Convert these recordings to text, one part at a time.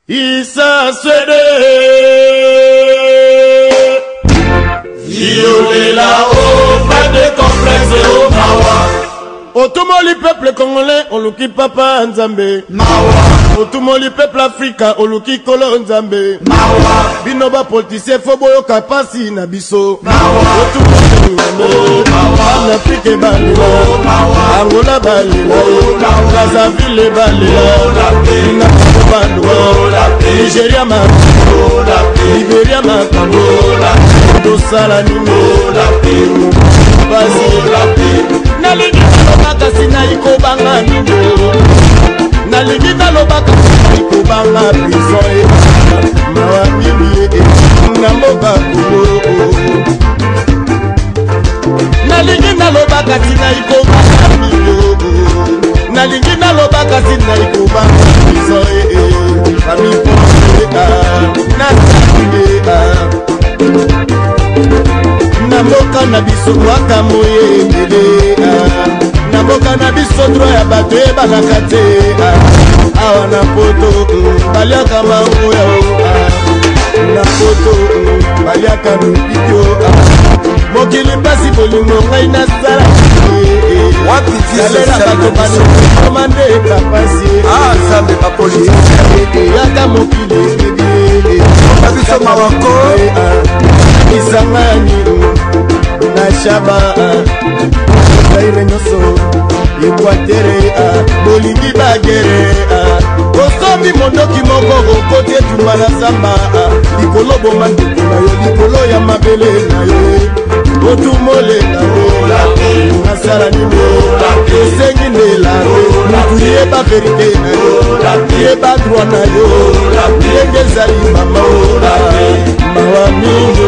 Isa Swede violer là-haut, pas de complexe au Mawa. Otumoli peuple congolais, oluki papa Nzambe Mawa. Otumoli peuple africain, oluki kolo Nzambe Mawa. Binoba politicien foboyo kapasi na biso Mawa. Otumoli Mawa. En Afrique balila Mawa. Angola balila Brazzaville balila Ninapo balwa Nigeria makambo Liberia makambo Dosala nimo Basi Nalingi nalobaka sina ikobanga nino Nalingi nalobaka sina ikobanga prison Mawa mimi Namoka kubo Nalingi nalobaka sina ikobanga nino Nalingi nalobaka sina ikobanga prison Fami ponse Nasakuye Namoka na biso waka moye mbele Namoka na biso droit ya bato ebaka te Awa na poto baliaka mango ya Na poto baliaka lupikyo Mokili pasi bolingo ngai na sala Wapi tisalela bato bano komande kapasi Zambe pa polisi Yaka mokili Nabiso mawako Isangani Nashaba Zaire nyoso Equatere Bolingi bagere Osomi mondoki moko Kote tumala zamba Likolo bomande kuna yo Likolo ya mabele na yo Otumole na yo Nasala nimo Sengi nela Mutu yeba verite na yo Yeba droit na yo Yenge zali mama Mawa mingo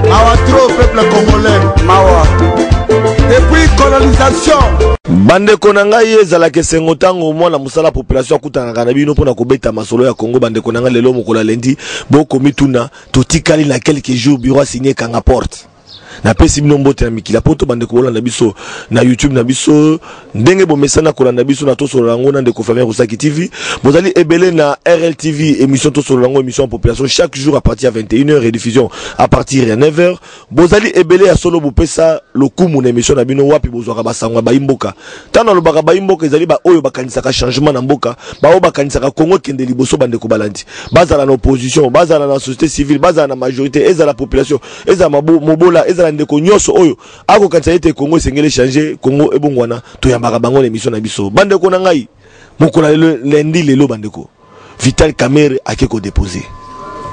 Mawa trop peuple congolais Mawa depuis colonisation Bande konanga yezala ke sengotango mwana musala population akutana kana bino pona kobeta masolo ya Congo bande konanga lelo mokola lendi boko mituna totikali na quelques jours bureau signé kanga porte na pesi bino mbote na mikila poto bande ko na biso na YouTube na biso ndenge bo mesana ko na biso na to solo rango na ndeko famille Rusaki TV bozali ebele na RLTV émission to solo rango émission population chaque jour à partir de 21h et diffusion à partir de 9h bozali ebele ya solo bopesa lokumu na émission na bino wapi bozwaka basangwa ba imboka tana lobaka ba imboka ezali ba oyo bakanisa ka changement na mboka ba oyo bakanisa ka Congo kende liboso bande ko balandi bazala na opposition bazala na société civile bazala na majorité ezala population ezala mobola ezala ndeko nyoso oyo ako kanisa ete Congo sengele changer Congo ebongwana to yambaka bango l'émission na biso bande ko na ngai mokola lendi lelo bande ko Vital Kamerhe akeko déposer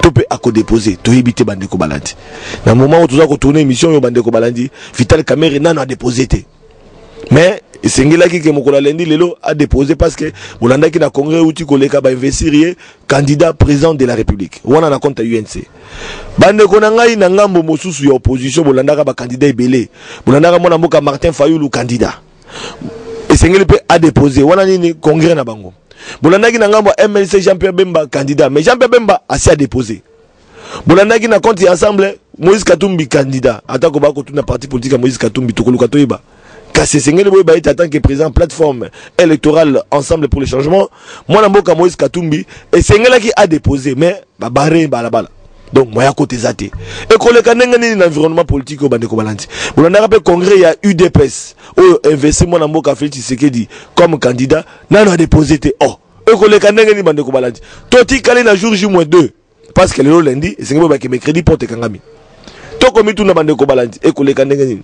topé ako déposer to yibite bande ko balandi na moment où toza ko tourner émission yo bande ko balandi Vital Kamerhe nana a déposer te mais sengela ki ke mokola lendi lelo a déposé parce que bolanda ki na congrès uti koleka ba investir candidat président de la République wana na compte UNC bande ko na ngai na ngambo mosusu ya opposition bolanda ka ba candidat ebele bolanda ka mona mboka Martin Fayulu candidat sengeli pe a déposé wana nini congrès na bango bolanda ki na ngambo MLC Jean-Pierre Bemba candidat mais Jean-Pierre Bemba a si a déposé bolanda ki na compte ensemble Moïse Katumbi candidat atako ba ko tuna parti politique Moïse Katumbi tokoluka toyeba Kasi sengeli boy ba en tant que président plateforme électorale ensemble pour le changement moi na mboka Moïse Katumbi et sengela qui a déposé mais ba baré balabala donc moi ya côté zate et koleka nenga ni environnement politique au bande ko balandi bolanda rappel congrès ya UDPS o investi moi na mboka Félix Tshisekedi comme candidat na na déposé te oh et koleka nenga ni bande ko balandi toti kali na jour J-2 parce que le lundi sengeli ba ke mercredi porte kangami to komi tu na bande ko balandi et koleka nenga ni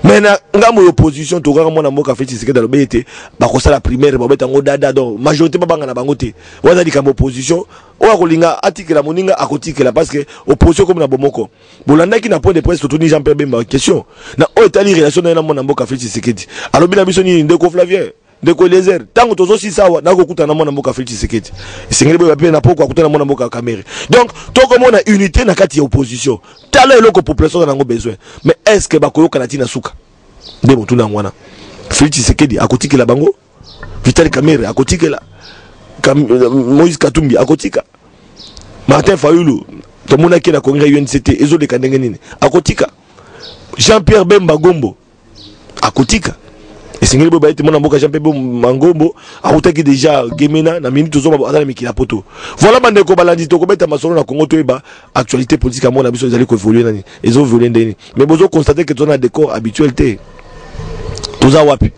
maintenant ngamo opposition to kaka mona mboka Félix Tshisekedi lo bete ba ko sala primaire ba beta ngo dada donc majorité ba banga na bango te waza dika opposition o akolinga atikela moninga akotikela parce que opposition comme na bomoko bolanda ki na point de presse to Tony Jean-Pierre Bemba question na o etali relation na mona mboka Félix Tshisekedi alo bina biso ni ndeko Flavien ndeko Lézer tango tozo si sawa na ko kutana mona mboka Félix Tshisekedi sengeli boya pe na poko akutana mona mboka Kamerhe donc to comme on a unité na kati ya opposition tala eloko population na ngo besoin mais est-ce que bakoyoka na tina suka ndebo tuna ngwana Félix Tshisekedi akotikela bango Vital Kamerhe akotikela Moïse Katumbi akotika Martin Fayulu to mona ki na congrès UNCT ezole kandenge nini akotika Jean-Pierre Bemba Gombo akotika et singeli bo baite mona mboka champion mangombo akutaki déjà gemena na minute zo ba azala mikila poto voilà bande ko balandi to ko beta masolo na Congo to eba actualité politique à mon avis ils allaient ko évoluer nani ils ont évolué ndeni mais bozo constater que ton décor habituel té toza wapi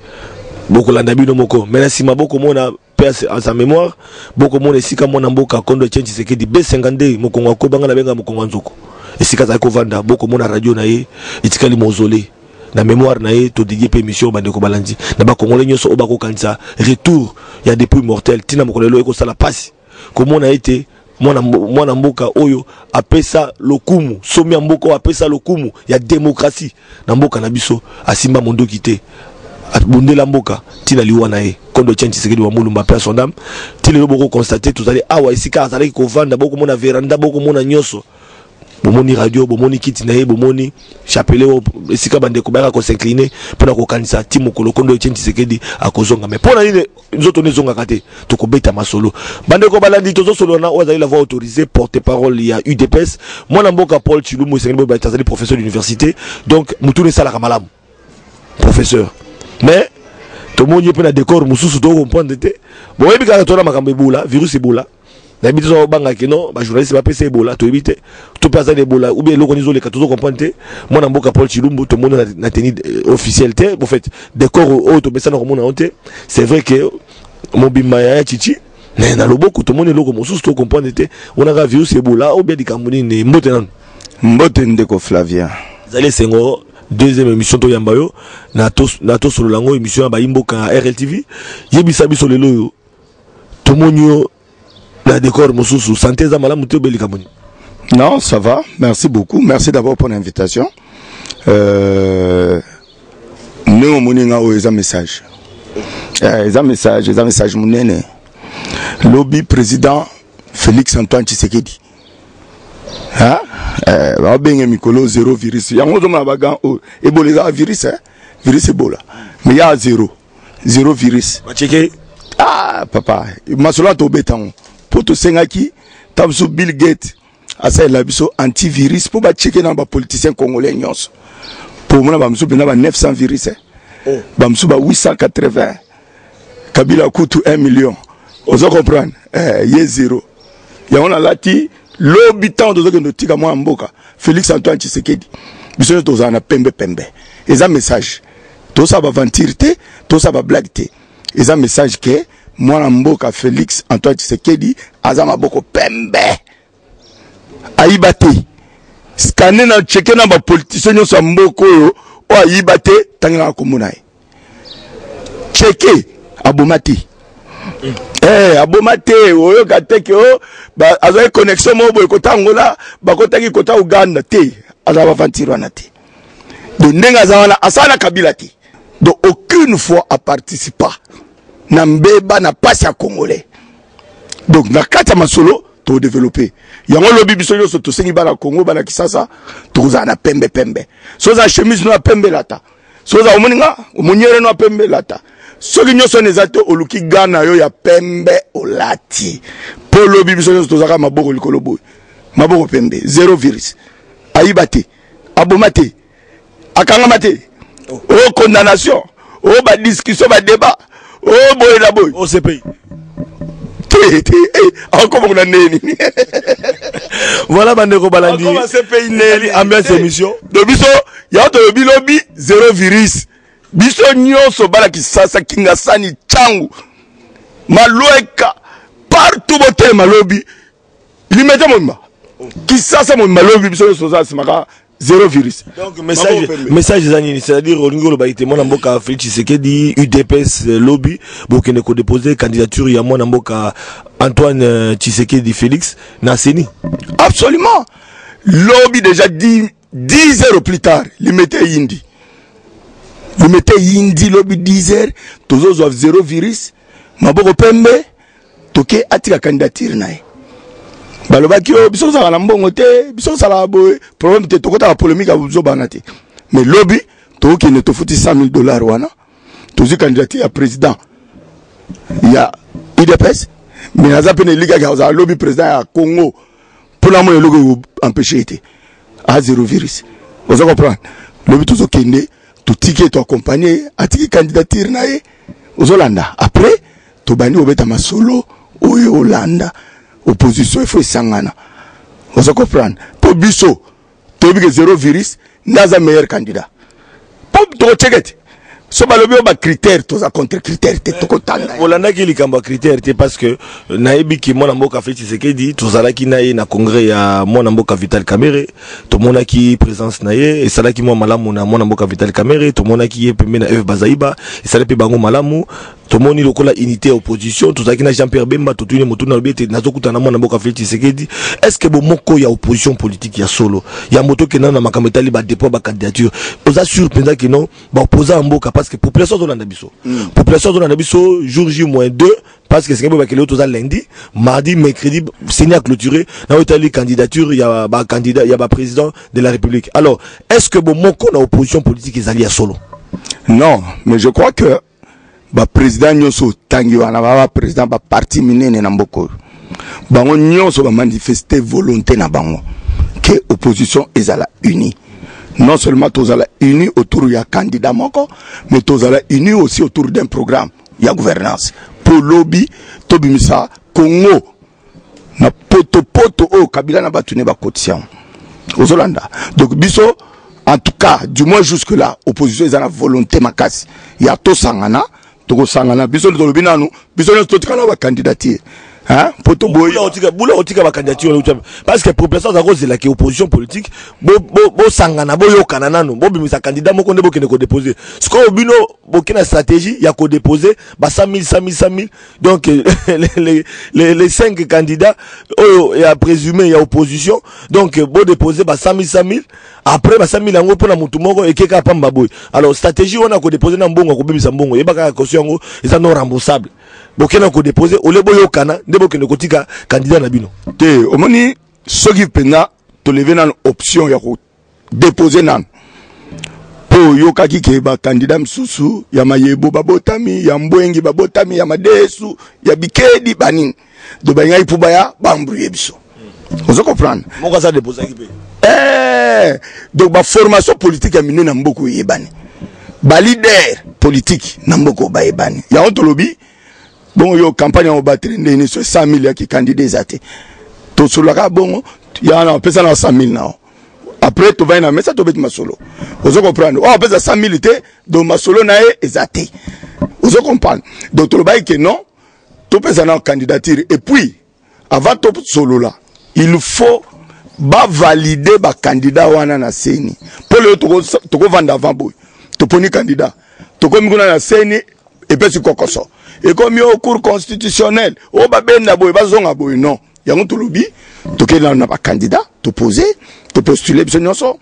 boko landa bino moko mais si maboko mona pèse en sa mémoire boko mona sika mona mboka kondo change c'est que di B52 mokongo ko banga na benga mokongo nzoko esika za ko vanda boko mona radio na ye itikali mozolé na mémoire na ye to dédié pe émission bande ko balandi na ba congolais nyoso obako kanisa retour ya depuis mortel tina mokolelo eko sala passe comment on a été mwana mboka oyo apesa lokumu somi mboka apesa lokumu ya démocratie na mboka na biso asimba mondo kité abundela mboka tina liwa na ye kondo change sekedi wa mulumba pe son dame tile lo boko constater tout allez awa isika azali ko vanda boko mona veranda boko mona nyoso bomoni radio bomoni kiti na ye bomoni chapelet esika bande ko baka ko s'incliner pona ko kanisa timo ko lokondo change sekedi akozonga mais pona nini nzoto nezonga kate to ko beta masolo bande ko balandi tozo solo na ozali la voix autorisée porte-parole il y a UDPS mwana mboka Paul Chilumbu sekedi ba tazali professeur d'université donc mutune sala kamalamu professeur mais tout le monde peut na décor mususu to comprendre te bon yebi ka to na makambe boula virus ebola na biso zo banga kino ba journaliste ba pesa ebola to ebite to pesa ebola ou bien loko nizole ka to comprendre te mwana mboka Paul Chilumbu to monde na tenue officielle te en fait décor au to pesa na ko mona honte c'est vrai que mon bimaya chichi na loboko to monde loko mususu to comprendre te on a virus ebola ou bien dikamuni ne mbote nan mbote ndeko Flavien zali sengo deuxième émission to yambayo na to solo lango émission ba imboka RLTV yebisa biso lelo yo to monyo la décor mususu santé za malamu te belika moni. Non, ça va, merci beaucoup, merci d'abord pour l'invitation. Nous moninga o eza message munene lobby président Félix Antoine Tshisekedi hein ba benga mikolo zéro virus yango zo na baga ebola virus virus ebola mais il y a zéro virus ba checker papa masolo to betango poto sengaki tabso Bill Gates asa la biso antivirus pour ba checker na ba politicien congolais nyonso pour mona ba mso bena ba 900 virus ba mso ba 880 Kabila kutu 1 million ozo comprendre ye zéro ya on a lati l'habitant de ce tika moi mboka Félix Antoine Tshisekedi biso to za na pembe eza message to ça va ventirité to ça va blagueté eza message que moi mboka Félix Antoine Tshisekedi azama boko pembe aibate scanner na checker na ba politicien nyoso mboko yo o aibate tangina ko munaye checker abomati abomate oyo kateke o ba azoe connexion mo boy kota ngola ba kotaki kota Uganda te azaba vantirwa na te de ndenga zawana asana Kabila te donc aucune fois a participé na mbeba na passe à congolais donc na kata masolo to développer yango lobi biso yo to sengi bana Congo bana Kisasa to za na pembe so za chemise no pembe lata so za omuninga omunyere no pembe lata soki nyoso nezato oluki gana yo ya pembe olati polo bibiso nyoso tozaka maboko likolo boy maboko pembe zéro virus aibate abomate akangamate o condamnation o ba discussion ba débat o boy na boy o CPI encore on a neni voilà bande ko balandi comment CPI neni ambiance émission do biso ya to bilobi zéro virus biso nyonso bala Kisasa Kingasani changu maloeka partout bote malobi limete moma Kisasa mo malobi biso nyonso za simaka zéro virus donc message zanini c'est-à-dire olingo lo baite mona mboka Félix Tshisekedi UDPS lobby bokene ko déposer candidature ya mona mboka Antoine Tshisekedi Félix na seni absolument lobby déjà 10 heures plus tard limete yindi vous mettez yindi lobby 10 heures tozo zéro virus maboko pembe toke atika candidature nae balobaki o biso za na mbongo te biso sala boy problème te tokota la polémique a buzo banate mais lobby toki ne to futi $100,000 wana tozi candidature ya président ya UDPS mais aza pene liga ga lobby président ya Congo pour la moyen logo empêcher été à zéro virus vous comprendre lobby tozo kende totiki to accompagner atiki candidature na ye ozolanda après to bandi obeta masolo oyo olanda opposition il faut sangana ozo comprendre po biso to bi que zéro virus naza meilleur candidat po to checkete so balobi ba critère to za contre critère te to kotanga olanda ki likamba critère te parce que nayebi ki mona mboka Félix Tshisekedi tozalaki na ye na congrès ya mona mboka Vital Kamerhe to monaki présence na ye et salaki mo malamu na mona mboka Vital Kamerhe to monaki ye pembe na F Bazaiba et salaki bango malamu to moni lokola unité opposition tozalaki na Jean-Pierre Bemba to tuni mutu na lobete nazokuta na mona mboka Félix Tshisekedi est-ce que bo moko ya opposition politique ya solo ya moto ke na makambo etali ba dépôt ba candidature oza sûr penza que non ba opposant mboka parce que population de l'Andabiso. Population de l'Andabiso, jour J-2, parce que c'est que c'est lundi, mardi, mercredi, c'est à clôturer. Dans l'Italie, candidature, il y a un candidat, il y a un président de la République. Alors, est-ce que bon, mon opposition politique est alliée à solo? Non, mais je crois que le président Nyoso Tangi, le président du parti miné Namboko, bango Nyoso va manifester volonté na bango que l'opposition est à la unie. Non seulement tous allons unis autour du candidat moko, mais tous allons unis aussi autour d'un programme, il y a gouvernance. Pour lobby, Tobimisa, Congo, na poto au Kabila na batune ba quotient. Aux Hollanda. Donc biso, en tout cas, du moins jusque là, opposition est à la volonté makasi. Il y a tout sangana, tout sangana. Biso le lobby nanu, biso le tout kana ba candidature. Hein? Poto boy. Boula otika ba candidature parce que pour personne à cause de la opposition politique, bo sangana bo yokana nanu, bo bimisa candidat moko ndebo kene ko déposer. Ce qu'on obino bokina stratégie, ya ko déposer ba 100 000. Donc les 5 candidats il y a présumé il y a opposition. Donc bo déposer ba 100 000 après ba 100 000 yango pona mutu moko ekeka pamba boy. Alors stratégie on a ko déposer na mbongo ko bimisa mbongo, yebaka caution yango eza non remboursable. Bokena ko déposer ole boyo kana ndebo kene kotika candidat na bino te omoni soki pena to lever nan option ya ko déposer nan po yoka ki ba candidat msusu ya mayebo babotami ya mbwengi babotami ya madesu ya bikedi banin do banya ipuba ya bambruye biso ozo comprendre moko ça déposer ki pe donc ba formation politique ya minu na mboko yebani ba leader politique na mboko ba yebani ya ontolobi. Bon, yo campagne en batterie ni sur 100 000 qui candidats zate. To solo ka bon, il y a un personne à 100 000 now. Après tu vas na mais ça to bet ma solo. Vous comprendre. Oh, pesa 100 000 té donc ma solo na e zate. Vous comprendre. Donc to le bail que non, to pesa na candidature et puis avant to solo là, il faut ba valider ba candidat wana na seni. Pour le to ko vendre avant boy. To poni candidat. To ko minguna na seni et puis kokoso. Et comme au cours constitutionnel, au babenda boy bazonga boy non. Yango tulubi, to ke na ba candidat, to poser, to postuler biso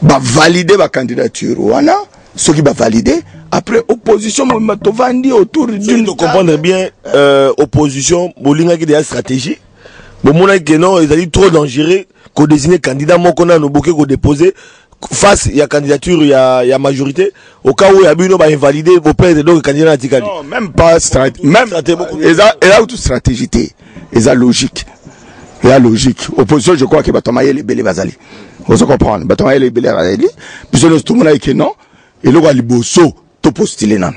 ba valider ba candidature wana, ceux qui ba valider après opposition mo to vandi autour d'une de comprendre bien opposition bolinga ki de stratégie. Bon mona que non, ils ont trop dangereux ko désigner candidat moko na no boké ko déposer face il y a candidature il y a majorité au cas où il y a bino ba invalider vos perdre donc candidat natikali non même pas stratégie même et là toute stratégie et ça logique opposition je crois que batamaye les belé bazali on se comprendre batamaye les belé bazali puis le tout monde que non et le liboso to postuler nan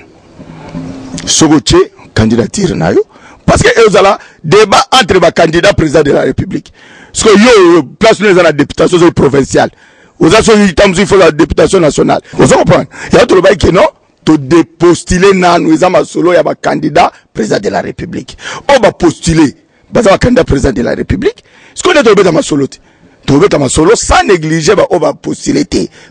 sogoche candidature na yo parce que ezala débat entre ba candidat président de la République parce que yo place nous dans la députation provinciale. Vous avez il faut la députation nationale. Vous comprenez? Il y a tout le bail qui non, to dépostuler nan, nous avons solo, il y a un candidat président de la République. On va postuler, un candidat président de la République. Ce qu'on est tombé dans ma solo, sans négliger, on va postuler,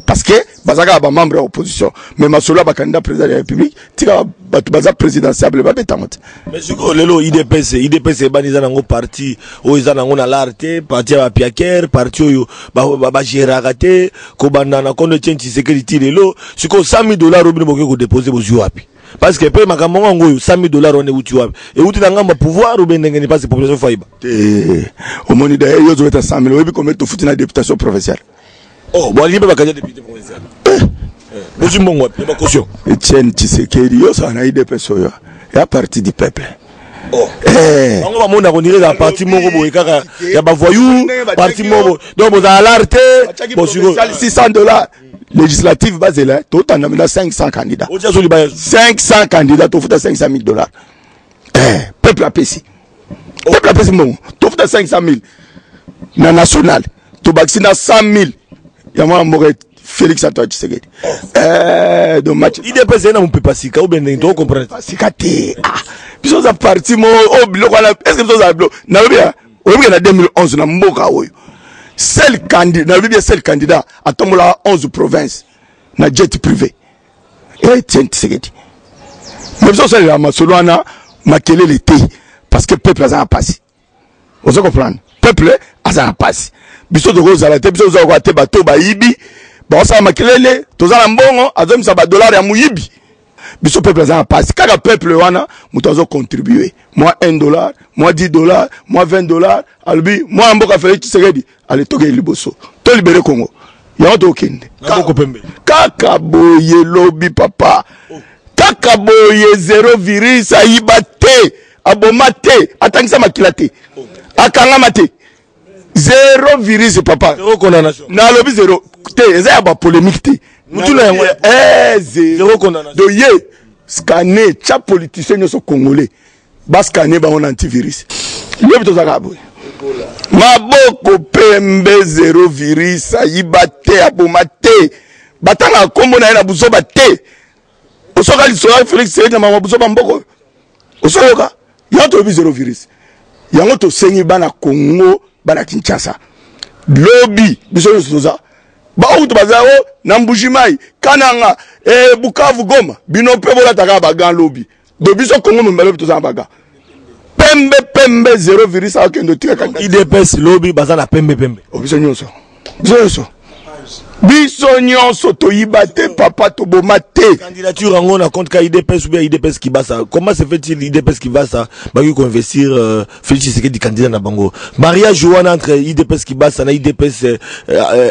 parce que, bazaka ba membre de l'opposition, mais ma solo, ba candidat président de la République, tika baza présidentiable, ba betamot. Mais ce que lelo IDPC baniza nango parti, o iza nango na larte, parti ba piaker, parti oyo ba geragate, ko banda na kondo tient sécurité lelo, ce que $100 000 obino boke ko déposer bozu wapi. Parce que pe makambo ngo $100 on est uti wapi. Et uti ngamba pouvoir ou ben ngeni passe population faiba. Au moni d'ailleurs yo zo eta 100 000 obi comme to futi na députation provinciale. Oh, bon libe ba candidat député provincial. Bozu mbongo wapi ba caution. Etienne Tshisekedi yo ça na IDPS yo. Ya parti du peuple. On va monter on dirait la partie moko il y a ba voyou partie moko donc vous alerté bon sur $600 législative basée là tout en a 500 candidats 500 candidats tout fait $500,000 peuple a payé peuple a payé mon tout fait 500,000 na national tout vacciner 100,000 ya moi mourir Félix Antoine Tshisekedi donc match IDPS na peut pas sika ou bien tu comprends sika te biso za parti mo o biloko na est-ce que biso za biloko na bien o bien na 2011 na mboka oyo seul candidat à tomola 11 provinces na jet privé et tiens Tshisekedi mais biso ça la masolwana makelele te parce que peuple a passé on se comprend peuple a passé biso de rose à la tête biso za ko te bato ba yibi ba ça makelele tozala mbongo azomisa ba dollars ya muyibi biso peuple a passé kaka peuple wana mutozo contribuer moi $1 moi $10 moi $20 albi moi mboka Félix Tshisekedi allez toke liboso to libérer Congo ya to kende kaka boye lobby papa kaka boye 0 virus ayibate abomate atangisa makilate akanga mate 0 virus papa na lobby 0 te eza ba polémique te mutula yango zéro condamnation do ye scanner cha politicien nyoso congolais ba scanner ba on antivirus lobby to zaka boye maboko pembe 0 virus ayibate abomate batanga kombo na ena buzoba te osoka lisoka Félix Tshisekedi na mabuzoba mboko osoka yango to 0 virus yango to sengi bana Congo bana Kinshasa lobby biso soza ba outo bazao na Mbujimayi Kananga Bukavu Goma bino pe bola taka bagan lobby do biso Congo mo lobby to za baga pembe 0 virus akendo tika kanga IDPS lobby bazana pembe biso nyonso to yibate papa to bomate candidature en on a compte ka IDPS ou bien IDPS qui bat ça comment se fait-il IDPS qui va ça ba qui investir Félix Tshisekedi candidat na bango mariage joana entre IDPS qui bat ça na IDPS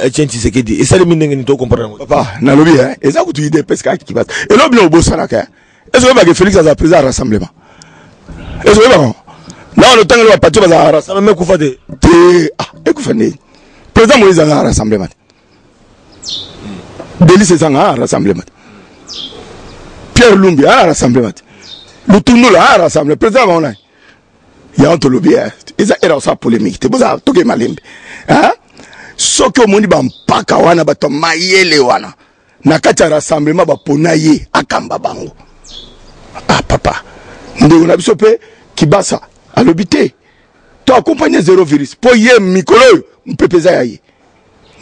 Etienne Tshisekedi et ça le minenge ni to comprendre papa na lobby et ça ku IDPS ka qui bat et lobby no bosana ka est-ce que ba Félix a président rassemblement est-ce que ba non le temps le parti va rassemblement ku fade te ku fane président Moïse a rassemblement Délice Zanga rassemblement. Pierre Lumbi a rassemblement. Lutundu a rassemblement. Président Mauna. Il y a un lobby. Il y a sa polémique. C'est pour ça que malembe. Hein? Ce que mon dit mpaka wana bato mayele wana. Nakati rassemblement ba ponaye akamba bango. Ah papa. Ndeko na biso pe kibasa a lobité. To accompagner 0 virus. Po ye mikolo mpepeza yaye.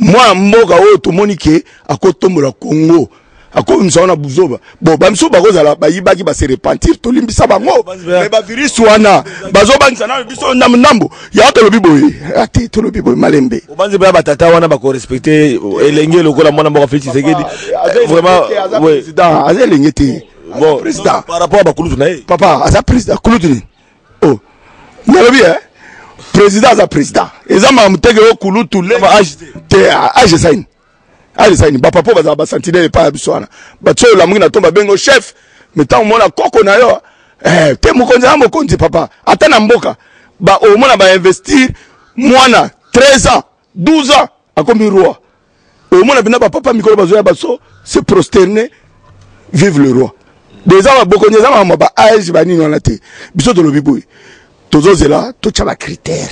Moi mboka o to monike akotombola Congo akomisa na buzoba bon bamso bakozala bayibaki ba se repentir to limbisa bango mais ba virus wana bazobangisa na biso ndambo ya to lobi boye ati to lobi boye malembe obanze ba batata wana ba ko respecter elenge lokola mwana mboka Félix Tshisekedi vraiment ouais président azelenge te bon président par rapport à bakulutu na papa aza président kulutu oh nalobi président za président ezama mutege okulu tule age saini ba papa baza ba sentinelle pa biswana ba tso la mwina tomba bengo chef metan mona koko na yo te mokonzi papa ata na mboka ba o mona ba investir mwana 13 ans 12 ans akomi roi o mona bina ba papa mikolo bazoya baso se prosterner vive le roi des ans bokonzi za ba age ba nini wana te biso to lobi boy tozozela to tshaba critère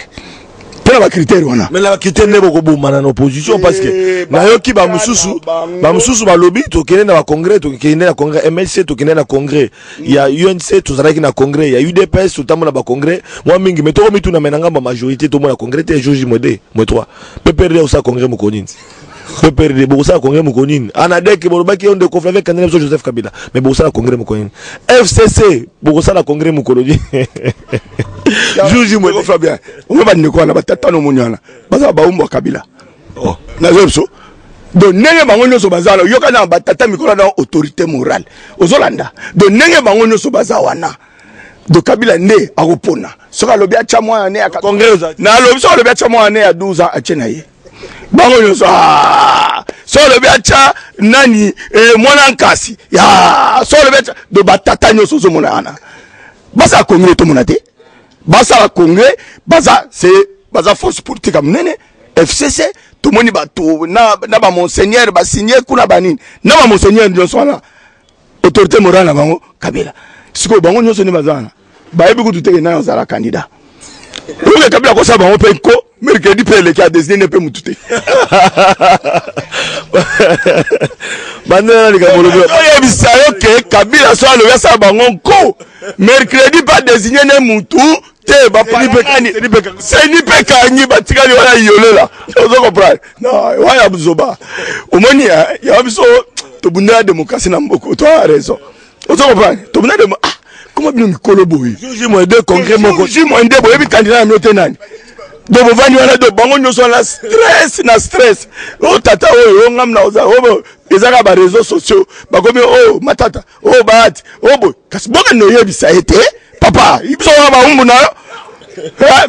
pour la critère wana mais la critère n'est beaucoup bon en opposition parce que na yoki ba mususu ba lobby to kene na congrès to kene na congrès MLC to kene na congrès il y a UNC to zalaki na congrès il y a UDPS to tamona ba congrès moi mingi mais to mitu na menanga ba majorité to mona congrès te joji modé moi 3 PPRD au sa congrès mukonini PPRD bo sa congrès mukonini anadek bo baki on de conflit avec candidat Joseph Kabila mais bo sa congrès mukonini FCC bo sa la congrès mukolodi Juji mo fa bien on va ne quoi na batata no munyana baza ba umbo Kabila oh na zopso do nenge bango nyoso bazala yoka na batata mikolo na autorité morale ozolanda do nenge bango nyoso baza wana do Kabila nde akopona soka lobi acha mwa ne aka congrès na lobi soka lobi acha mwa ne ya 12 ans achena ye bango nyoso soka lobi acha nani mwana nkasi ya soka lobi acha do batata nyoso zo mona ana Baza congrès to monate. Baza la congrès, baza c'est baza force politique am nene. FCC tout moni bato na ba monseigneur ba signer kuna banini. Na ba monseigneur nyonso na autorité morale na bango Kabila. Siko bango nyonso ni bazana. Ba yebi ku tuteke na yozala candidat. Oye Kabila ko sa bango pe ko mercredi pe le ka désigner pe mutute. Bandana likamolo. Oye bisayo ke Kabila so alo ya sa bango ko mercredi pas désigner ne mutu te ba pa c'est ni pe kanyi ba tikali wala yole la. Ozo comprendre. Non, waya buzoba. Omoni ya biso to bunda démocratie na mboko. Tu as raison. Ozo comprendre. To bunda démocratie. Comment bien mikolo boy. Juge moi deux congrès moko. Juge moi ndebo yebi candidat na miote nani. Donc vani wana do bango nyoso na stress o tata o ngam na oza o ezaka ba réseaux sociaux ba komi o matata o baati o boy kasi boka no yebisa ete papa ibiso ba umbu na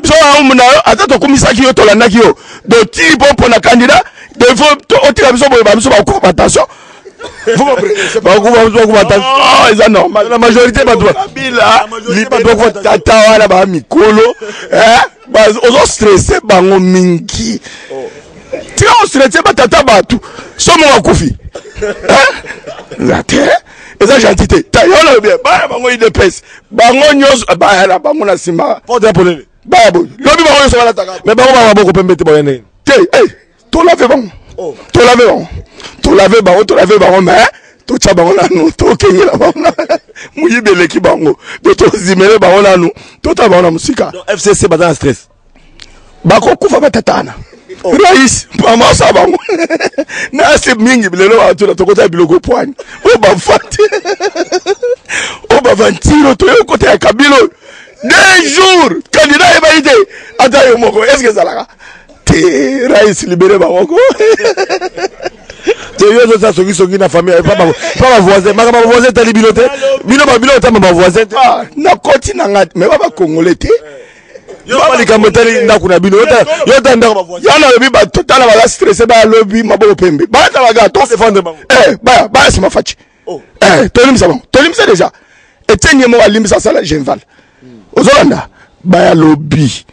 biso ba umbu na ata to komisa ki yo to landa ki yo do ti popo na candidat de faut o tira biso boy ba biso ba ko attention vous comprenez c'est pas c'est normal la majorité ba doit Kabila liba do tata wana ba mikolo ozo stressé bango mingi tika o stressé ba tata batu somo wakufi zate eza gentité ta yona bien ba bango idepes bango nyos ba la bango na sima porte polele ba bo lobi bango nyos wala taka mais bango ba boko pembete boyene te to lave bango to lave bango mais to tsa bango nanu to kenyela bango muyibeleki bango to zimele bango nanu to ta bango na musika FCC bazana stress bako kufa batatana rais mama sa bango na se mingi bilelo watu na tokota biloko pwani o ba fati o ba vantiro to yo kota ya Kabila 2 jours candidat ebaide ata yo moko est-ce que ça la te rais libéré bango te yo ça soki na famille pas voisin ma voisin tali bilote bino ta ma voisin na koti na ngati mais ba congolais te yo ba likambo tali ndaku na bino yo ta ndako ba voisin yana lobi ba total ba stressé ba lobi maboko pembe ba ta baga to défendre bango ba c'est ma fachi tolimisa bango tolimisa déjà etenye mo alimisa sala genval ozolanda ba ya lobi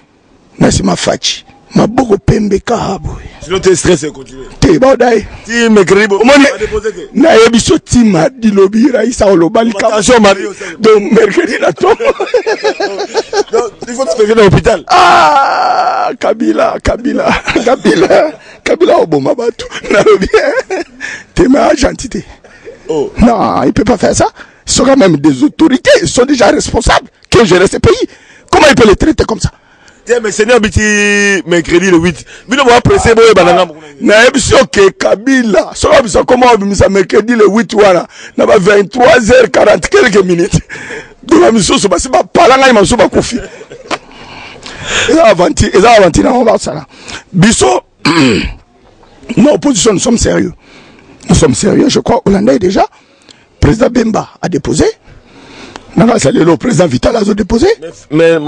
na c'est ma fachi maboko pembe kabo sinon te stress continue te ba dai ti mekribo omoni na yebiso ti madi lobi raisa olobali ka attention Mario donc mercredi na to il faut te faire à l'hôpital Kabila oboma batu na lobi te ma gentité non il peut pas faire ça ils sont quand même des autorités ils sont déjà responsables qui gèrent ce pays comment il peut les traiter comme ça. mais Seigneur biti mercredi le 8 bino va presser boye bananga na ebiso ke Kabila so biso comment bimisa mercredi le 8 wana na ba 23h40 quelques minutes de la mission so basi ba palanga ima so ba kofi eza avanti na on va ça biso nos opposition nous sommes sérieux je crois Hollande déjà président Bemba a déposé. Nanga salé le président Vital a déposé. Mais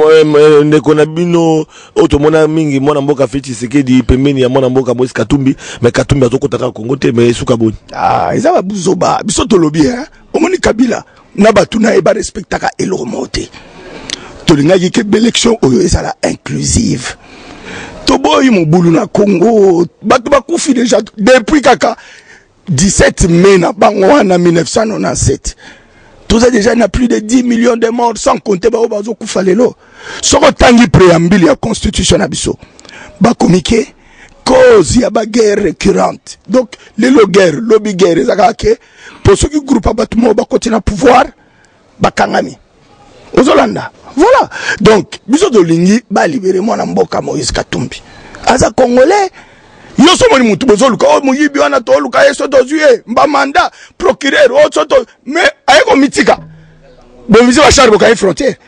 ndekona bino otomona mingi mwana mboka feti sekedi pembeni ya mwana mboka Moïse Katumbi mais Katumbi azokotaka Kongo te mais suka boni. Eza ba buzoba biso to lobi omoni Kabila na batuna e ba respectaka elomote. To linga ke élection oyo ezala inclusive. To boyi mobulu na Congo batu bakufi déjà depuis kaka 17 mai na bango wana 1997. Tout ça déjà, il y a plus de 10 millions de morts sans compter Baobazo Koufalelo. Soko tangi préambule ya constitution abiso. Ba komike cause ya ba guerre récurrente. Donc les guerre, lobby guerre ezakake pour ceux qui groupe abattement ba continuer pouvoir ba kangami. Ozolanda. Voilà. Donc biso de lingi ba libérer moi na mboka Moïse Katumbi. Aza congolais yo somo ni mutu bozoluka o muyibi wana to luka yeso dozuye mba manda procureur o soto mais ayeko mitika bo mizi wa charbo ka frontière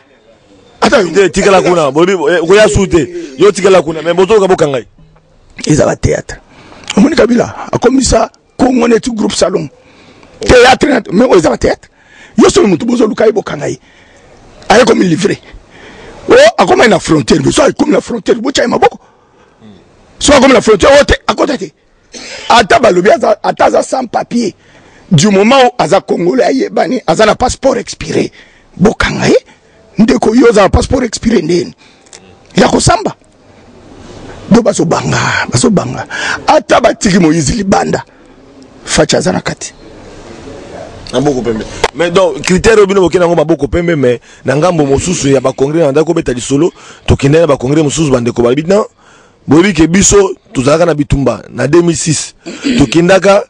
ata tikala kuna bobi ko ya sute yo tikala kuna mais bozo ka bokangai ezaba théâtre omoni Kabila akomisa Congo net groupe salon théâtre mais ezaba théâtre yo somo mutu bozoluka e bokangai ayeko mi livrer o akoma na frontière so ayeko na frontière bo chai maboko. Soit comme la frontière à côté. Ata balobi ata sans papier. Du moment où aza Congolais yebani aza na passeport expiré. Bokangaye ndeko yoza na passeport expiré ndeni ya kosamba do basobanga ata batiki Moïse libanda facha aza na kati Maboko pembe. Mais donc critère obino bokena ngo maboko pembe mais na ngambo mosusu ya ba congrès na ndako beta lisolo to kende na ba congrès mosusu bandeko ba bina bobi ke biso tuzalaka na bitumba na 2006 to kindaka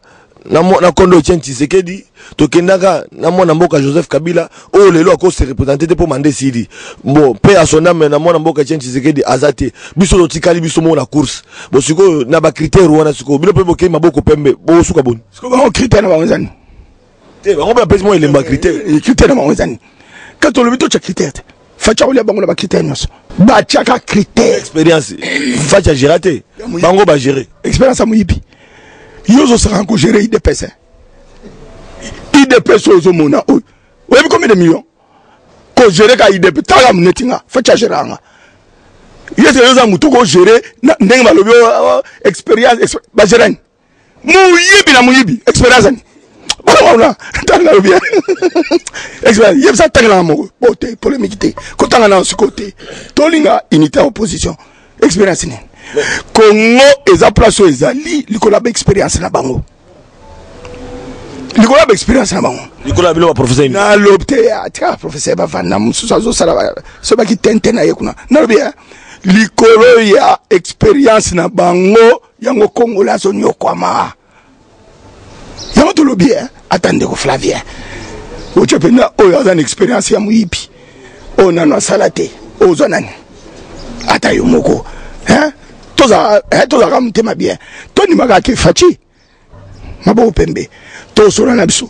na kondo Tchenchi Sekedi to kindaka na mwana mboka Joseph Kabila o lelo ako se représenter pour mandé sidi bon pe à son âme na mwana mboka Tchenchi Sekedi azate biso to tikali biso mo na course bo siko na ba critère wana siko bino pe boke maboko pembe bo suka bon siko ba critère na banzani on peut appeler les critères. Les critères, quand on le met, tu as critères. Facha ou les bango la critères. Bah, tu as critères. Expérience. Facha gératé. Bango va gérer. Expérience à Mouyibi. Yozo sera encore géré IDPS. IDPS au Mona. Oui, combien de millions? Ko gérer ka IDPS. T'as la netinga. Facha gérer. Yes, yozo moutou ko gérer. N'eng malobio expérience. Bah, gérer. Mouyibi na Mouyibi. Expérience. Voilà, t'as bien. Il y a ça, t'as l'amour. Côté, polémique, quand on a un côté, Tolinga, unité opposition. Expérience. Congo, et à place où ils allaient, l'école expérience na bango. L'école expérience na bango. L'école a professeur. Na l'opté, tiens, professeur, bafana, moussousazo, salava, ce qui t'entend à yekuna. Na bien. L'école y a expérience na bango, yango Congo la zone yokwama. Yango to lobi attendez ko Flavien o chepena o yaza une expérience ya Muyibi o nano salate o zonani ata yo moko toza kamtema bien to ni maka ke fachi mabo pembe to sura na biso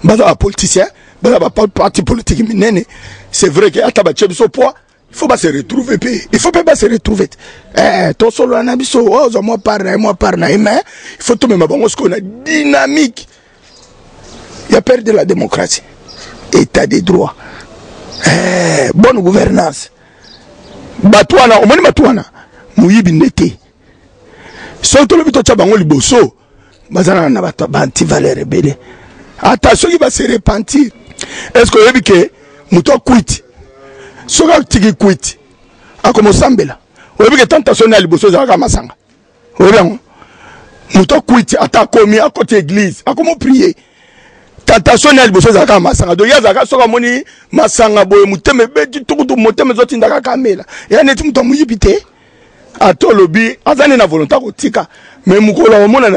baza politicien baza ba parti politique minene c'est vrai que ata ba chebiso poids il faut pas se retrouver il faut pas se retrouver to solo na biso o zo mo par na mais il faut tout même bon ce qu'on a dynamique. Il y a peur de la démocratie, état des droits, bonne gouvernance. Batouana, au moins Batouana, Muyibi n'était. Surtout le bito tchabango liboso, bazana na banti valeur rebelle. Attention, il va se repentir. Est-ce que vous avez que Mouto quitte? Soga tigi quitte. A comme Sambela. Vous avez que tentation à liboso zaka masanga. Vous avez Mouto quitte, ata komi à côté église. A comment prier? Tentation à liboso zaka masanga. Donc yazaka soga moni masanga boye muteme beti tukutu muteme zoti ndaka kamela. Ya neti muto muyibite. Ato lobi azane na volonté kotika. Mais mukola omona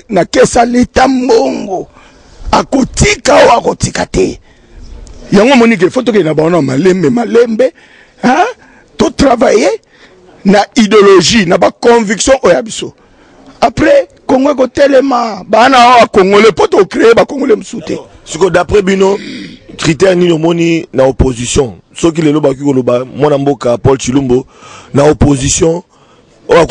na kesa leta mbongo. Akotika ou akotika te. Yango monique faut que na bana malembe hein to travailler na idéologie na ba conviction oyabiso. Après Congo ko telema bana wa congolais poto créer ba congolais msoute. Siko d'après bino critère ni moni na opposition. Ce qui le loba ki ko loba mona mboka Paul Chilumbo na opposition o à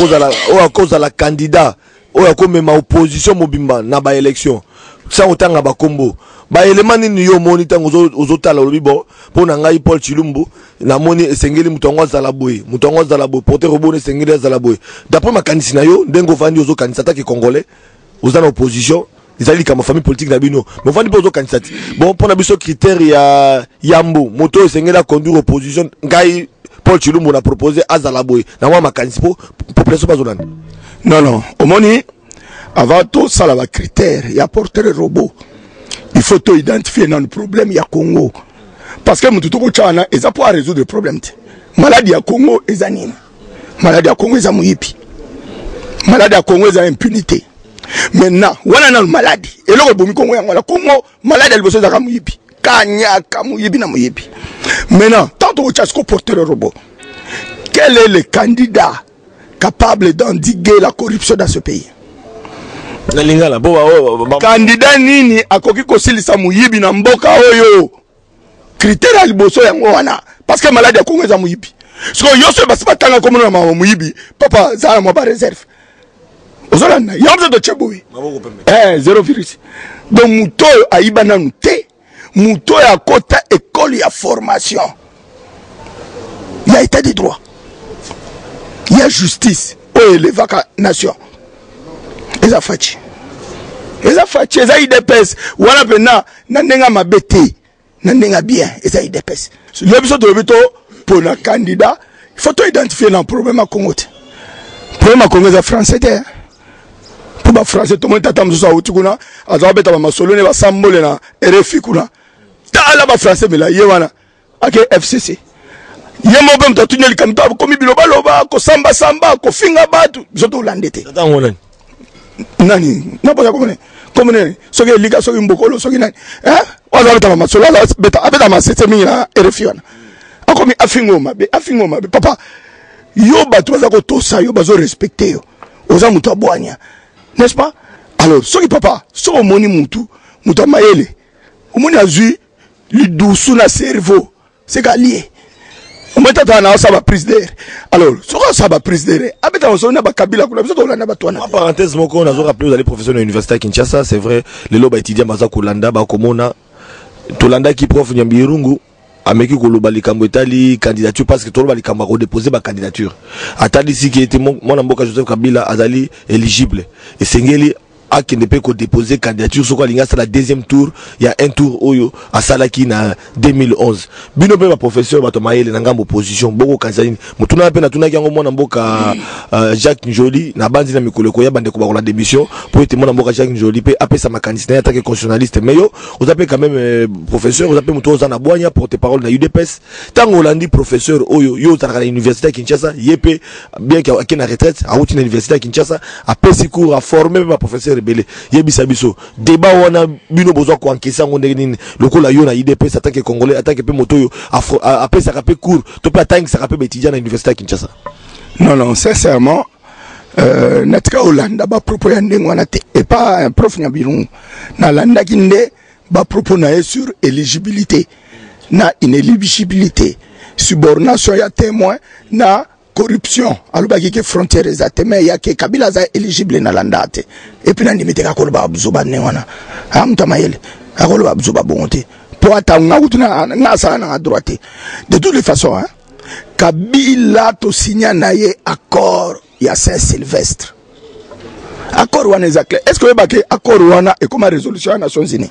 cause de la candidat o à comme ma opposition mobimba na ba élection. Ça otanga ba kombo ba élément ni yo moni tango ozotala lobi bo pona ngai Paul Chilumbo na moni esengeli mutongo za la boy porter robone esengeli za la boy d'après ma candidat na yo ndengo fandi ozo candidat ki congolais oza na opposition izali kama famille politique na bino mais fandi pozo candidat bon pona biso critère ya yambo moto esengeli conduire opposition ngai Paul Chilumbo na proposer azala boy na moi ma candidat population bazolanda non au moni avant tout ça la critère il y a porteur robot il faut tout identifier dans le problème il y a Congo parce que mututo ko chana eza pour résoudre le problème maladie à Congo ezanine maladie à Congo eza Muyibi maladie à Congo eza impunité maintenant wana na maladie et le bomi Congo yango la Congo maladie liboso za Muyibi kanyaka Muyibi na Muyibi maintenant tant que chasko porteur robot quel est le candidat capable d'endiguer la corruption dans ce pays? Candidat nini akoki kosilisa Muyibi na mboka oyo critère ya liboso yango wana parce que maladie ya Congo eza Muyibi so yoso basi batanga comme na Muyibi papa za mo ba réserve ozolanda yamzo de cheboui zéro virus donc muto aiba na nte muto ya kota école ya formation il y a état de droit il y a justice o elevaka nation eza fachi eza IDPS wana pena na ndenga mabete Nandenga bien, et ça, il dépêche. L'épisode de Bito, pour un candidat, il faut identifier le problème à Congo. Le problème à Congo, c'est français. Pour les français, tout le monde est à Moussa Outikuna, à Zabeta Masolone, à Sambole, à RFI Kuna. T'as là, français, mais là, Yewana, avec FCC. Yemo bem ta tunyeli kamta komi biloba loba ko samba samba ko finga batu zoto landete nani na boya komene soke liga soke mbokolo soke nani waza beta mama sola beta abeta ma sete minga erefiona akomi afingo mabe papa yo batu baza ko tosa yo bazo respecter yo oza mutu abwanya n'est-ce pas alors soki papa so omoni mutu mayele omoni azui lidusu na cerveau c'est galier. On met à ça va prise d'air. Alors, ça va prise d'air. Avec un son, on a Kabila, on a besoin de la parenthèse, mon on a rappelé aux professeurs de l'université à Kinshasa, c'est vrai, les lobes étudiants Maza Kolanda, Bakomona, Tolanda qui prof Nyambirungu, Ameki Koloba Likambo Etali, candidature, parce que Toloba Likambo a déposé ma candidature. Atali si qui était mon amboka Joseph Kabila, Azali éligible. Et Sengeli, qui ne peut que déposer candidature sur quoi c'est la deuxième tour, il y a un tour oyo à Salaki na 2011 bino pe ba professeur ba tomaye na ngambo opposition boko kanzani mutuna pe na tunaki yango mwana mboka Jacques Njoli na bandi na mikolo ko ya bande ko ba la démission pour être mwana mboka Jacques Njoli pe apesa ma candidat attaqué constitutionnaliste mais yo vous appelez quand même professeur vous appelez muto za boanya porte-parole na UDPS tango landi professeur oyo yo ta à l'université Kinshasa yepe bien qu'il na retraite à route université Kinshasa a pesi cours à former ma professeur belé yebisa biso débat wana bino bozo ko encaisser ngo ndenge nini lokola yo na IDPS attaque congolais attaque pe moto yo après ça rapé cours to pe attaque ça rapé étudiant na université à Kinshasa. Non sincèrement natka Hollanda ba propos ya ndenge wana te et pas un prof Nyambirungu na landa kinde ba propos na sur éligibilité na inéligibilité subordination ya témoin na corruption alobaki ke frontière ezate mais ya ke Kabila za éligible na landate et puis nandi meteka koloba abzuba ne wana amta mayele akoloba abzuba bonte po ata ngakutuna ngasa na droite de toutes les façons hein Kabila to signa naye accord ya Saint-Sylvestre accord wana exact est-ce que ba ke accord wana et comme résolution des Nations Unies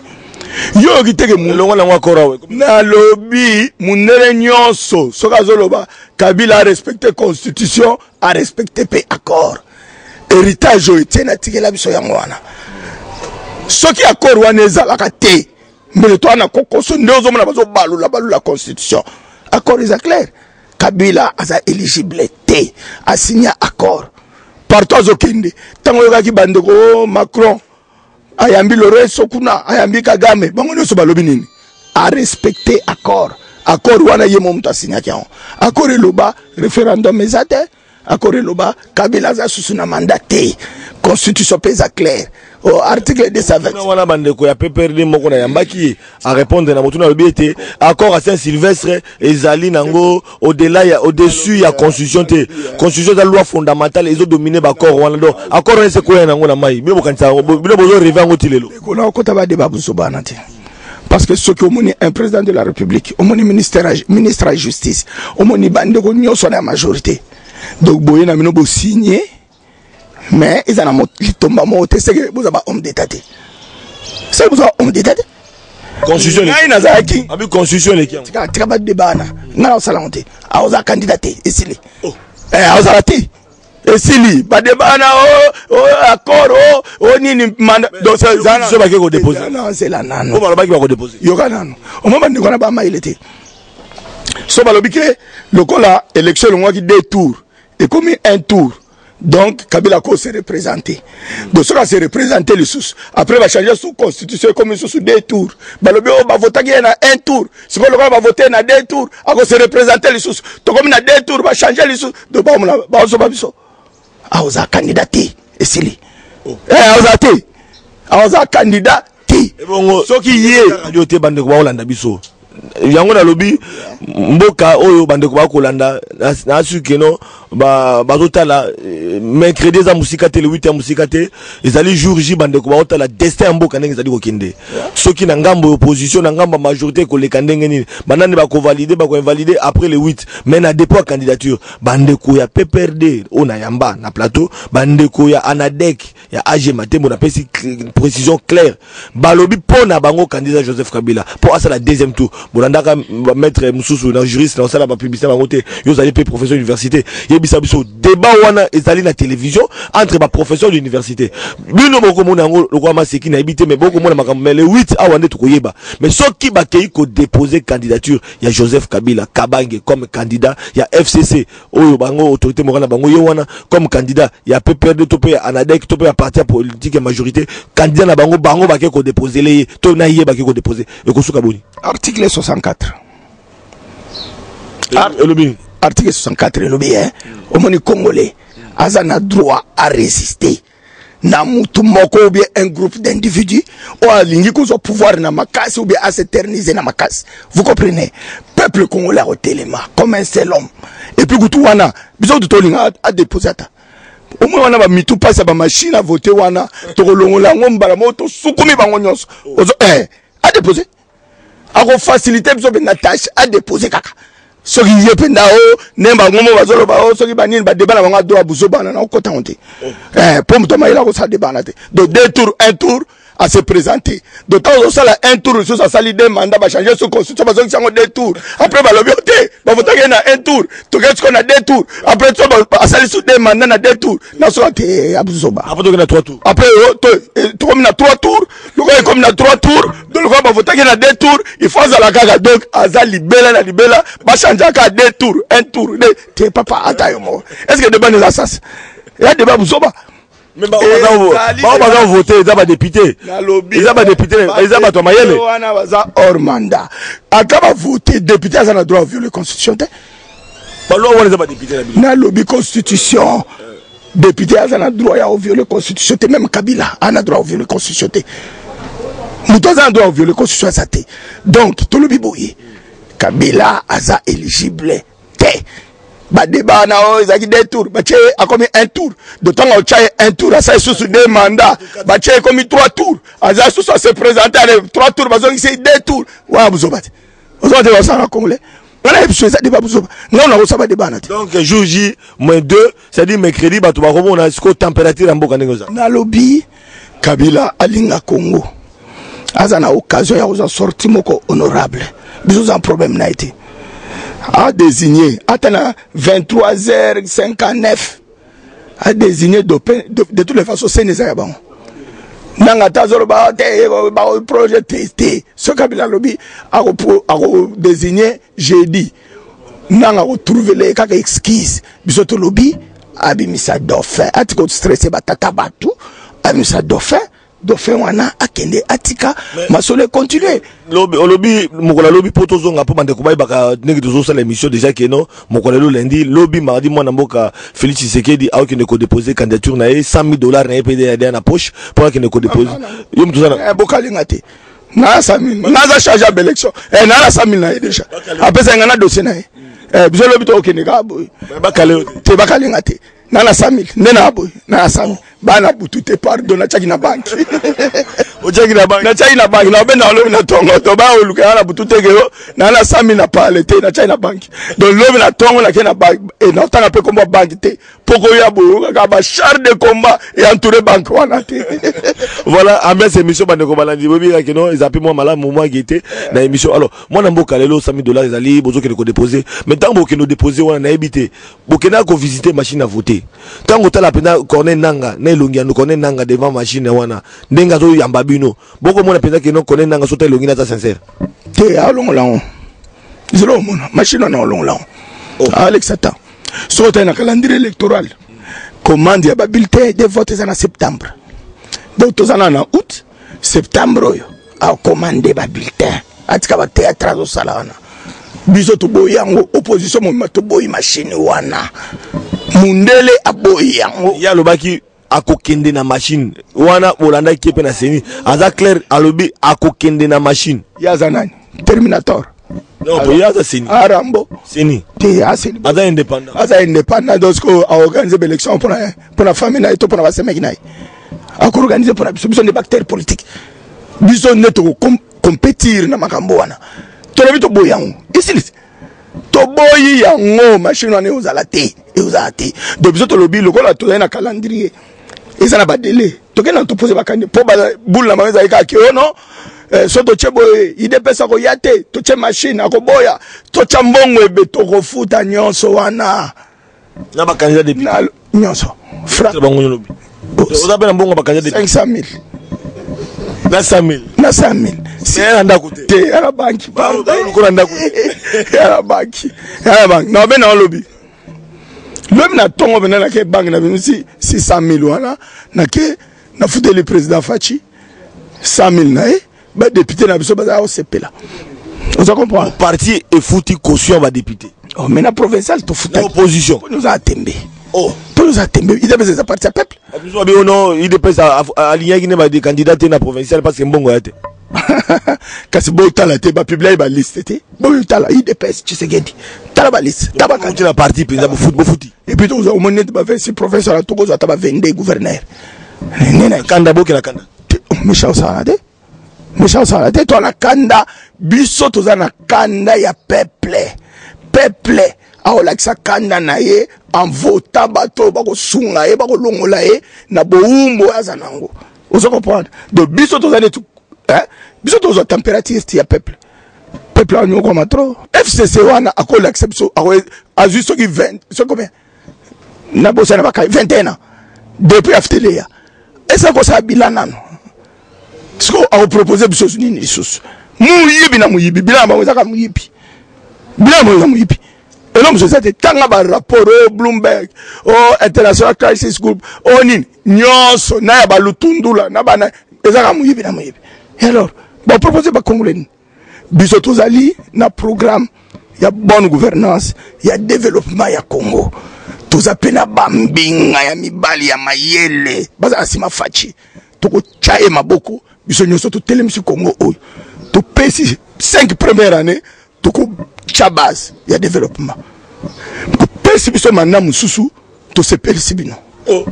yo kiteke mulongo na ngakora na lobby munere nyonso soka zoloba Kabila a respecté constitution a respecté pe accord héritage o tena tikela biso yango wana soki accord wana ezalaka te mais toi na kokoso ndezo mona bazo balula constitution accord est clair Kabila a éligible te a signé accord partout zokinde tango yokaki bandeko Macron ayambi Lorenzo kuna ayambi Kagame bango nyonso balobi nini a respecter accord wana yemo muta signa kiao accord eloba référendum ezate accord eloba Kabila za susuna mandaté constitution pesa clair au article 220 wana bandeko ya PPRD moko na yambaki a répondre na motuna lobiete accord à Saint-Sylvestre ezali nango au-delà ya au-dessus ya constitution te constitution za loi fondamentale ezo dominer ba accord wana do accord c'est quoi nango na mai bino bokanisa bino bozo rêver ngo tilelo ko na ko taba débat busobana te parce que ce qui est un président de la République au ministre de la justice au moni bandeko nyoso na majorité donc boye na mino bo signer mais ils en ont litomba moté c'est que vous avez homme d'état c'est vous avez homme d'état constitution abi constitution les qui tika ba débat na salanté a oza candidaté esili oza raté esili ba débat na accord nini donc c'est ba ko déposer non c'est la nano on ba ko déposer yoka nano au moment de kona ba mailete so ba lobike lokola élection le mois qui 2 tours et comme un tour. Donc, Kabila ko se représenter. Donc, ça se représenter les sous. Après, va changer sous constitution comme sous 2 tours. Balobi va voter na 1 tour. Si on va voter na 2 tours, à se représenter les sous. Donc, comme na 2 tours, va changer les sous. Donc, ba so biso. A oza candidaté. Et c'est lui. A oza candidat. Et bon, so qui yé, radio te bande ko Hollanda biso. yango na lobi mboka oyo bande ko bakolanda na su keno bazotala mercredi eza musika te le 8 ya musika te ezali jour J bandeko baotala destin ya mboka ndenge ezali kokende soki na ngambo opposition na ngambo majorité koleka ndenge nini banani bakovalider bakoinvalider après le 8 mais na dépôt ya candidature bandeko ya PPRD ona yamba na plateau bandeko ya ANADEC ya AG Matembo na pesi précision claire balobi pona bango candidat Joseph Kabila pour ça la deuxième tour bonandaka maître mususu na juriste na sala ba publicité bango te yo zali pe professeur d'université yebisa biso débat wana ezali na télévision entre ba professeur d'université bino boko mona ngo lokwa maseki na ebité mais boko mona makambo mais le 8 awa nde tukoyeba mais soki bakei ko déposer candidature ya Joseph Kabila Kabange comme candidat ya FCC oyo bango autorité morale bango yo wana comme candidat ya PPRD to pe ANADEC to pe ya parti politique majorité candidat na bango bakei ko déposer les to na yeba bakei ko déposer e ko suka boni article 64 article 64 elobi omoni congolais azana droit à résister na mutu moko ou bien un groupe d'individus ou alingi ko pouvoir na makasi ou bien à s'éterniser na makasi. Vous comprenez? Peuple congolais au téléma comme un seul homme. Et puis kutu wana biso to linga a déposer ata au moins wana ba mitu passe ba machine à voter wana to kolongola ngombala moto sukumi bango nyonso a déposer a ko faciliter biso na tâche a déposer kaka soki yependa o nemba ngomo bazolo ba o soki banini ba débat na bango do abuzo bana na kota honte pour mutoma ila ko sa débat na te donc deux tours un tour à se présenter d'autant au sala un tour sur sa sali de mandat ba changer son constitution ba zongi sango deux tours après ba lobioté ba voter na un tour to get ko na deux tours après to ba sali sous deux mandats na deux tours na so te abuzo ba après to na trois tours après to comme na trois tours le gars comme na trois tours donc le gars ba voter na deux tours il faut za la kaka donc azali libela na libela ba changer ka deux tours un tour te papa atayo mo est-ce que débat les assassins il y a débat buzoba mais on voter ils ont député ils ont député ils ont pas mayele wana baza hors mandat akaba voter député ça na droit à violer constitution te ba loi wana ba député na lobby constitution député ça na droit à violer constitution te même Kabila a na droit à violer constitution te muto za droit à violer constitution ça te donc tout le biboyi Kabila aza éligible te ba débat na o ezaki deux tours ba tché a commis un tour de temps au tché un tour ça sous deux mandats ba tché commis trois tours aza sous se présenter à trois tours ba zongi c'est deux tours wa buzoba ozoba de ça congolais on a besoin ça débat buzoba non on a ça ba débat na donc jour J -2 c'est dire mercredi ba to ba ko mona siko température en mboka ndenge za na lobby Kabila alinga Congo azana occasion ya oza sorti moko honorable biso un problème na été a désigné à 23h59 a désigné de toutes les façons c'est nécessaire bon nanga tazoro ba projet testé ce Kabila lobby a désigné jeudi nanga retrouver les kaka exquise bisoto lobby abimisa dauphin atiko stressé batata batu abimisa dauphin wana akende atika masole continuer lobby mokola lobby poto zonga po bande ko baka negi tozo sala émission déjà que non mokola lo lundi lobby mardi mwana mboka Félix Tshisekedi a qui ne ko déposer candidature na $100,000 na EPD na poche pour que ne ko déposer yo mtu sana bokali ngate na 100,000 na za charge à élection na 100,000 na déjà après ça ngana dossier na biso lobby to okende ka boy bakale te bakali ngate na 100,000 nena boy na 100,000 bana butu te pardon na chaki na banki o chaki na banki na chaki na banki na bena lo na tongo to ba o luka na butu te gero na 100,000 na pale te na chaki na banki donc lo na tongo na ke na banki et na tanga pe komba banki te poko ya bo ka ba char de combat et entouré banque wana te voilà ambiance émission bande ko balandi bobi ka ke non ils appellent moi malamu moi guité na émission alors moi na mboka lelo $100,000 ezali bozo ke ko déposer mais tant bo ke no déposer wana na ebité bo ke na ko visiter machine à voter tant otala pena corner nanga elongi ando connaît nanga devant machine wana ndenga zo yamba bino boko mona penza ke non connaît nanga sota elongi na ta sincère te alongo la on zelo mona machine na alongo la on Alex Satan sota na calendrier électoral commande ya ba bulletin de vote en septembre donc tozana na août septembre yo a commandé ba bulletin atika ba théâtre zo sala wana biso to boyango opposition mo to boyi machine wana mundele aboyi yango ya lobaki akokende na machine wana bolanda kepe na seni aza clair alobi akokende na machine ya zanani Terminator Non, pour y aller, c'est ni. Arambo. C'est ni. T'es assez. Ada indépendant. Asa indépendant, donc à organiser l'élection pour la famille et pour la famille. À organiser pour la besoin des bactéries politiques. Besoin de compétir dans ma camboana. Tu l'as vu, tu boyang. Ici, tu boyang, machine en est aux alatés. Et aux alatés. Donc, besoin de lobby, le gars, tu as un calendrier. Et ça n'a pas de délai. Tu as un posé vacances. Pour la boule, la maison, oh non. So to chebo ide pesa ko yate to che machine akoboya to chambongo ebe to kofuta nyonso wana na ba candidat député nyonso fra bango lobi oza bena mbongo ba candidat député 500,000 na 100,000 na 100,000 c'est un ndakoute te ala banki ba ko ndakoute ala banki no bena lobi lobi na tongo bena na ke banki na bimisi 600,000 wana na ke na futeli président Fachi 100,000 na bah député n'a besoin de CP là. On se comprend. Parti et foutu caution va député. Oh mais la provinciale tout foutu. L'opposition. Pour nous attendre. Oh. Pour nous attendre. Il devait se partir à peuple. Non, il dépêche à aligner qui n'est pas des candidats dans la provinciale parce que bon gars. Quand c'est beau t'as la tête, bah publier la liste t'es. Bon t'as la, il dépêche tu sais qu'est t'as la liste. T'as pas quand tu la partie président football foutu. Et puis tu as au moins tu vas faire si professeur à Togo tu vas vendre gouverneur. Kanda boke la kanda. Méchant ça là. Méchant ça là, toi la kanda, biso toza na kanda ya peuple. Peuple, aolakisa kanda na ye, en votant bato, bako sunga ye, bako longola ye, na boumbo aza nango. Vous comprenez? Donc biso toza ne tout, hein? Biso toza température ya peuple. Peuple a nous comme trop. FCC wana akolakisa biso, a juste ceux qui 20, c'est combien? Na bossa na baka 21 ans. Depuis aftele ya. Et ça ko sa bilana non. Ce qu'on a proposé de choses ni sous mouyibi na mouyibi bila ba wezaka mouyibi bila mo mouyibi et l'homme société tanga ba rapport au Bloomberg au International Crisis Group au nin nyonso na ya ba lutundula na ba na ezaka mouyibi na mouyibi et alors ba proposer ba congolais biso tozali na programme ya bonne gouvernance ya développement ya Congo tozapena bambinga ya mibali ya mayele baza asima fachi toko chae maboko biso nyoso to telemisi Congo oyo to pesi 5 premières années to ko chabas ya développement to pesi biso manna mususu to se pelisi bino. Oh,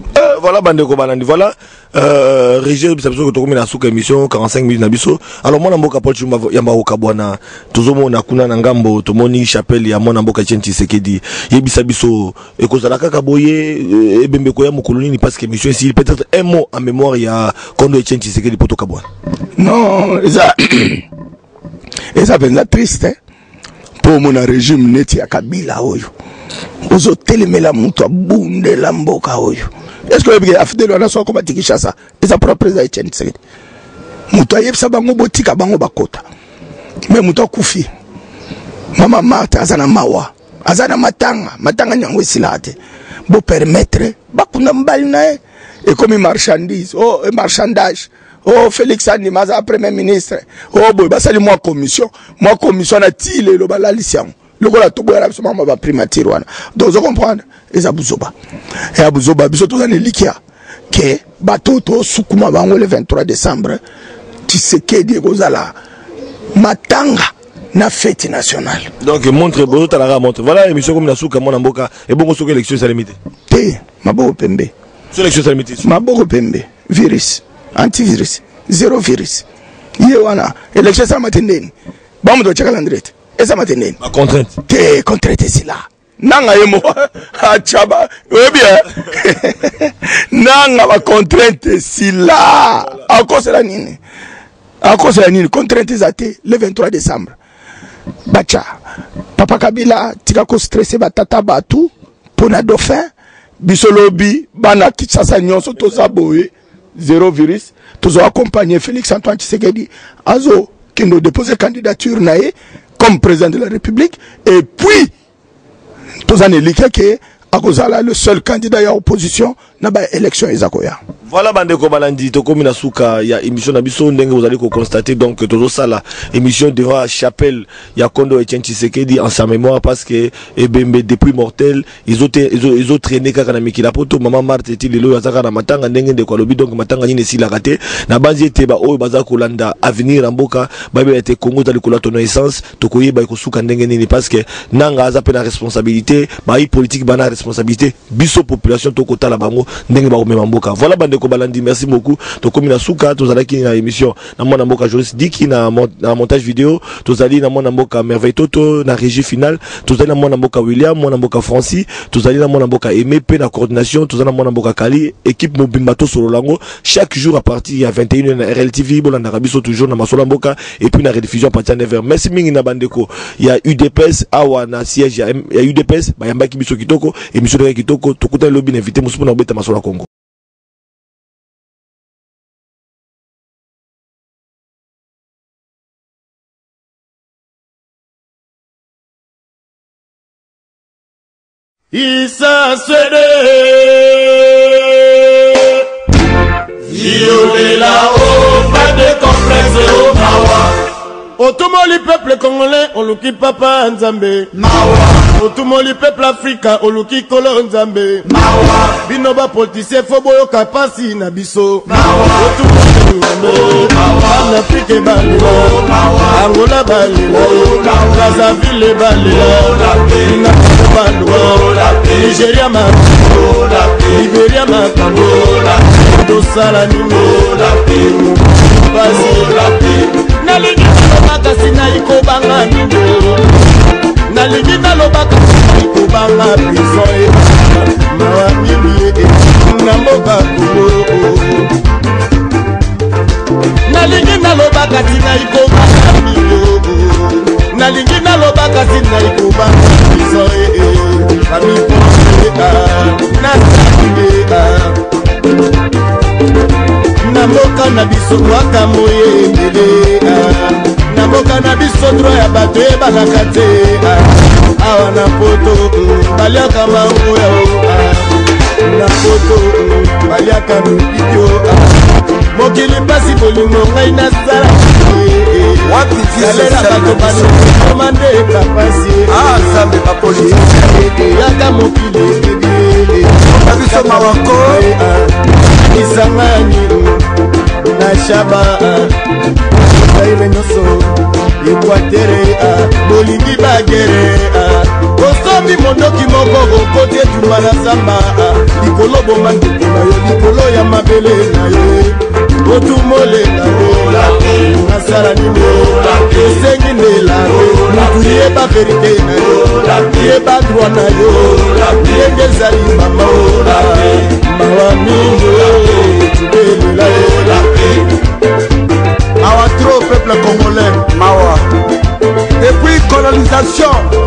voilà bandeko balandi voilà Régis biso ko to komina suka émission 45 minutes na biso alors mona mboka Paul Chumba ya mboka bwana tozomona kuna na ngambo tomoni chapelle ya mona mboka Etienne Tshisekedi yebisa biso ekozala kaka boye ebembe ko ya mokoloni parce que émission ici peut-être un mot en mémoire ya kondo Etienne Tshisekedi poto kabwana. Non, ça penza triste pour mon régime neti ya Kabila oyo ozo telemela mutu abunde la mboka oyo. Est-ce que le afdelo na so ko batikisha ça et ça propre président Etienne Tshisekedi mutu ayebisa bango botika bango bakota mais mutu akufi mama mata azana mawa azana matanga nyango silate bo permettre bakuna mbali na et comme marchandise oh marchandage oh Félix Sandi maza premier ministre oh boy basali moi commission na tile lo balalisian le gola to boya biso mama ba primature wana donc vous comprendre et ça buzoba biso to zane likia ke batoto sukuma bango le 23 décembre Tshisekedi kozala matanga na fête nationale. Donc montre bozo talaga montre voilà émission comme na suka mona mboka et bongo soka élection sa limité te maboko pembe sur élection sa limité maboko pembe virus antivirus zéro virus ye wana élection sa matendeni bamu to chaka landrete esa matendeni ma contrainte te contrainte si là nanga yemo achaba oui bien nanga ba contrainte si là à cause la nini contrainte zate le 23 décembre bacha papa Kabila tika ko stressé batata batu pona dauphin bisolobi bana Kinshasa nyonso to saboye zéro virus tozo accompagner Félix Antoine Tshisekedi azo qui nous déposer candidature naé comme président de la République et puis tozo nelika ke akozala le seul candidat à opposition na ba élection ezakoya. Voilà bandeko balandi tokomi na suka ya émission na biso ndenge vous allez constater donc tozo sala émission devant chapelle ya Kondo Etienne Tshisekedi en sa mémoire parce que ebembe depuis mortel ils ont traîné kaka na mikila poto maman Marthe ti lelo azaka na matanga ndenge ndeko lobi donc matanga nini si la raté na banzi ete ba oyo baza kolanda avenir en mboka ba be ete Congo za likola ton essence tokoye ba ko suka ndenge nini parce que nanga aza pe na responsabilité ba yi politique bana responsabilité biso population tokota la bango ndenge ba ko mema mboka. Voilà bandeko balandi, merci beaucoup. Tokomi na suka tozalaki na émission na mwana mboka Joris Diki na montage vidéo tozali na mwana mboka Merveille Toto na régie finale tozali na mwana mboka William mwana mboka Francis tozali na mwana mboka Aimé pe na coordination tozali na mwana mboka Kali équipe mobimba to solo lango chaque jour à partir ya 21h na RLTV bolanda biso toujours na masola mboka et puis na rediffusion à partir de 9h. Merci mingi na bandeko ya UDPS awa na siège ya UDPS ba yambaki biso kitoko émission de kitoko tokuta lobby invité musupu na beta masola Congo. Isa Swede Violé là-haut, pas de complexe au Mawa. Otumoli peuple congolais, oluki papa Nzambe Mawa. Otumoli peuple africain, oluki kolo Nzambe Mawa. Binoba politicien foboyo kapasi na biso Mawa. Otumoli Nzambe Mawa. Afrique balila Angola balila Brazzaville balila Ninapo balwa Nigeria makambo Liberia makambo Dosala nimo Bazi Nalingi nalobaka sina ikobanga nino Nalingi nalobaka sina ikobanga prison Mawa mimi Namboka kubo Nalingi nalobaka sina ikobanga nino Nalingi nalobaka sina ikobanga prison Ami ponse Nasakide Namboka na biso mwaka moyendele Namboka na biso droit ya bato ebalaka te Awa na poto baliaka mango ya Na poto baliaka mipidyo Mokili pasi bolingo ngai na sala Yalela bato bano komande kapasi Zambe ba politique Yaka mokili Abiso mawako Isangani na shaba Saile nyoso Equatere Bolingi bagere Kosomi mondoki moko Okote tumana zamba Likolo bomandi kuna yo Likolo ya mabele na yo Otumole na yo Nasara nimo Esengi nela yo Yeba verite na yo Yeba droit na yo Yenge zali mama Mawa mingo Mawa trop peuple congolais Mawa depuis colonisation